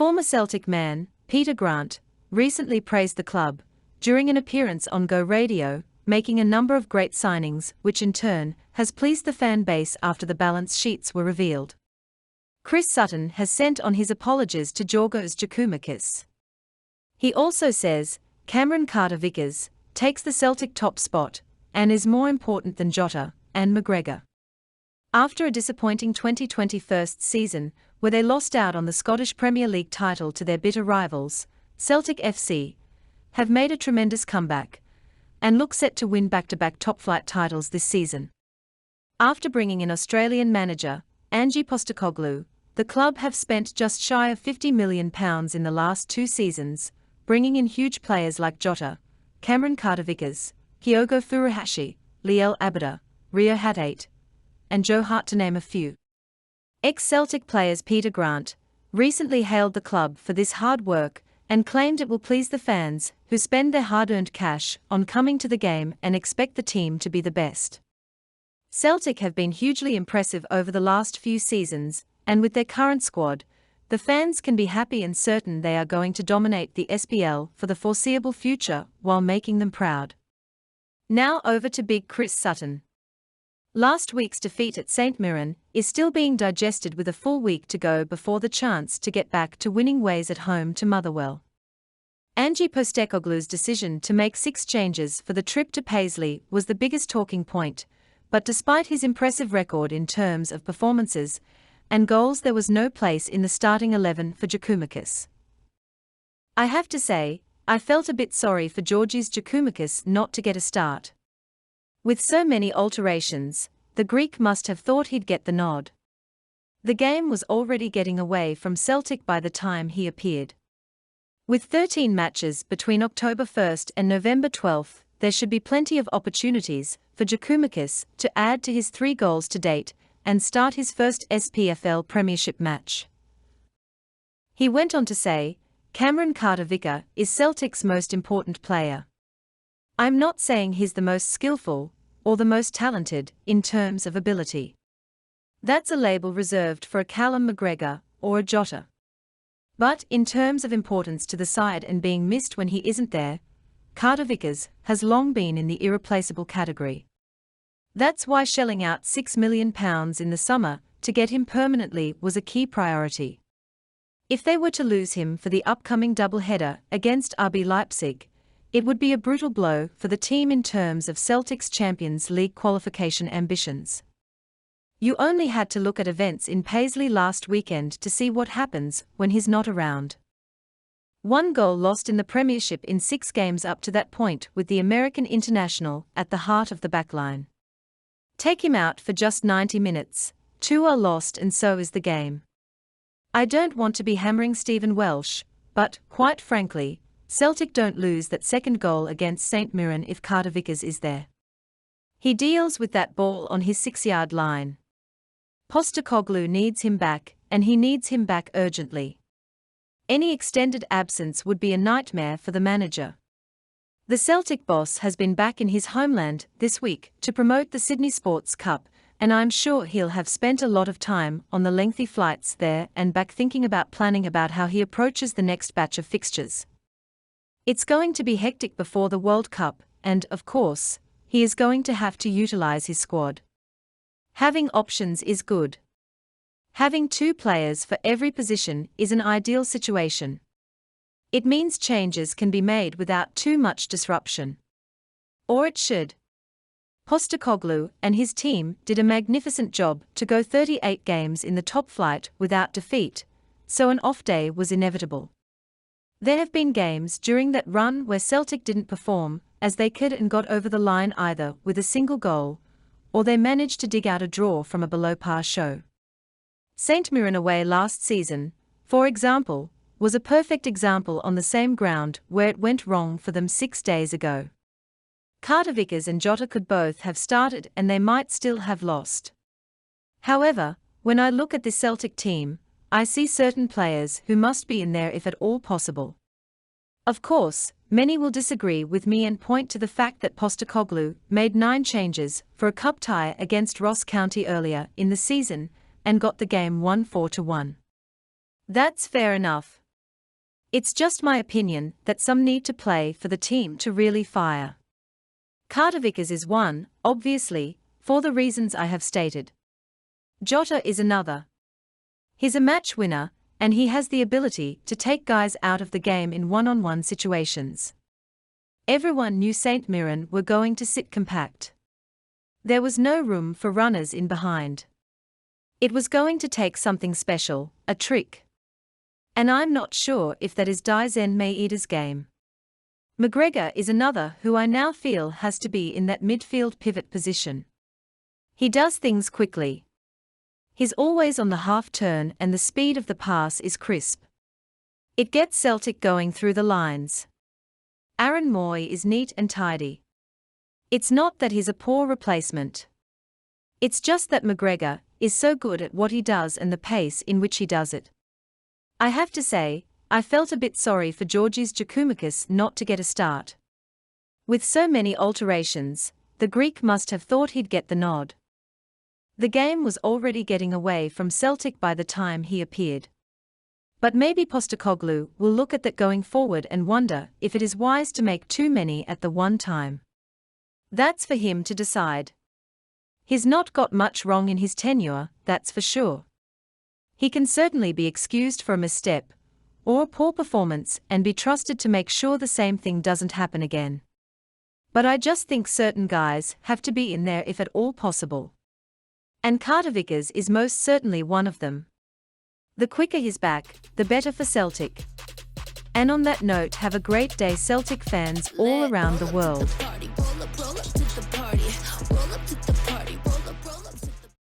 Former Celtic man, Peter Grant, recently praised the club during an appearance on Go Radio, making a number of great signings, which in turn has pleased the fan base after the balance sheets were revealed. Chris Sutton has sent on his apologies to Giorgos Giakoumakis. He also says Carter Vickers takes the Celtic top spot and is more important than Jotta and McGregor. After a disappointing 2021 season where they lost out on the Scottish Premier League title to their bitter rivals, Celtic FC have made a tremendous comeback and look set to win back-to-back top-flight titles this season. After bringing in Australian manager Ange Postecoglou, the club have spent just shy of £50 million in the last 2 seasons, bringing in huge players like Jotta, Carter Vickers, Kyogo Furuhashi, Liel Abada, Rio Hatate, and Joe Hart to name a few. Ex-Celtic players Peter Grant recently hailed the club for this hard work and claimed it will please the fans who spend their hard-earned cash on coming to the game and expect the team to be the best. Celtic have been hugely impressive over the last few seasons, and with their current squad, the fans can be happy and certain they are going to dominate the SPL for the foreseeable future while making them proud. Now over to Big Chris Sutton. Last week's defeat at St Mirren is still being digested with a full week to go before the chance to get back to winning ways at home to Motherwell. Ange Postecoglou's decision to make 6 changes for the trip to Paisley was the biggest talking point, but despite his impressive record in terms of performances and goals, there was no place in the starting 11 for Giakoumakis. I have to say, I felt a bit sorry for Giorgos Giakoumakis not to get a start. With so many alterations, the Greek must have thought he'd get the nod. The game was already getting away from Celtic by the time he appeared. With 13 matches between October 1st and November 12th, there should be plenty of opportunities for Giakoumakis to add to his 3 goals to date and start his first SPFL Premiership match. He went on to say, Carter Vickers is Celtic's most important player. I'm not saying he's the most skillful or the most talented in terms of ability. That's a label reserved for a Callum McGregor or a Jotta. But in terms of importance to the side and being missed when he isn't there, Carter Vickers has long been in the irreplaceable category. That's why shelling out £6 million in the summer to get him permanently was a key priority. If they were to lose him for the upcoming double-header against RB Leipzig, it would be a brutal blow for the team in terms of Celtic's Champions League qualification ambitions. You only had to look at events in Paisley last weekend to see what happens when he's not around. 1 goal lost in the Premiership in 6 games up to that point, with the American international at the heart of the backline. Take him out for just 90 minutes, 2 are lost and so is the game. I don't want to be hammering Stephen Welsh, but, quite frankly, Celtic don't lose that second goal against St Mirren if Carter Vickers is there. He deals with that ball on his 6-yard line. Postecoglou needs him back, and he needs him back urgently. Any extended absence would be a nightmare for the manager. The Celtic boss has been back in his homeland this week to promote the Sydney Sports Cup, and I'm sure he'll have spent a lot of time on the lengthy flights there and back thinking about planning about how he approaches the next batch of fixtures. It's going to be hectic before the World Cup, and, of course, he is going to have to utilize his squad. Having options is good. Having 2 players for every position is an ideal situation. It means changes can be made without too much disruption. Or it should. Postecoglou and his team did a magnificent job to go 38 games in the top flight without defeat, so an off day was inevitable. There have been games during that run where Celtic didn't perform as they could and got over the line either with a single goal, or they managed to dig out a draw from a below-par show. St Mirren away last season, for example, was a perfect example on the same ground where it went wrong for them 6 days ago. Carter Vickers and Jotta could both have started and they might still have lost. However, when I look at this Celtic team, I see certain players who must be in there if at all possible. Of course, many will disagree with me and point to the fact that Postecoglou made 9 changes for a cup tie against Ross County earlier in the season and got the game won 4-1. That's fair enough. It's just my opinion that some need to play for the team to really fire. Carter Vickers is one, obviously, for the reasons I have stated. Jotta is another. He's a match winner, and he has the ability to take guys out of the game in one-on-one situations. Everyone knew St. Mirren were going to sit compact. There was no room for runners in behind. It was going to take something special, a trick. And I'm not sure if that is Dyson Maeda's game. McGregor is another who I now feel has to be in that midfield pivot position. He does things quickly. He's always on the half turn and the speed of the pass is crisp. It gets Celtic going through the lines. Aaron Moy is neat and tidy. It's not that he's a poor replacement. It's just that McGregor is so good at what he does and the pace in which he does it. I have to say, I felt a bit sorry for Giorgos Giakoumakis not to get a start. With so many alterations, the Greek must have thought he'd get the nod. The game was already getting away from Celtic by the time he appeared. But maybe Postecoglou will look at that going forward and wonder if it is wise to make too many at the one time. That's for him to decide. He's not got much wrong in his tenure, that's for sure. He can certainly be excused for a misstep or a poor performance and be trusted to make sure the same thing doesn't happen again. But I just think certain guys have to be in there if at all possible. And Carter Vickers is most certainly one of them. The quicker he's back, the better for Celtic. And on that note, have a great day, Celtic fans all around the world.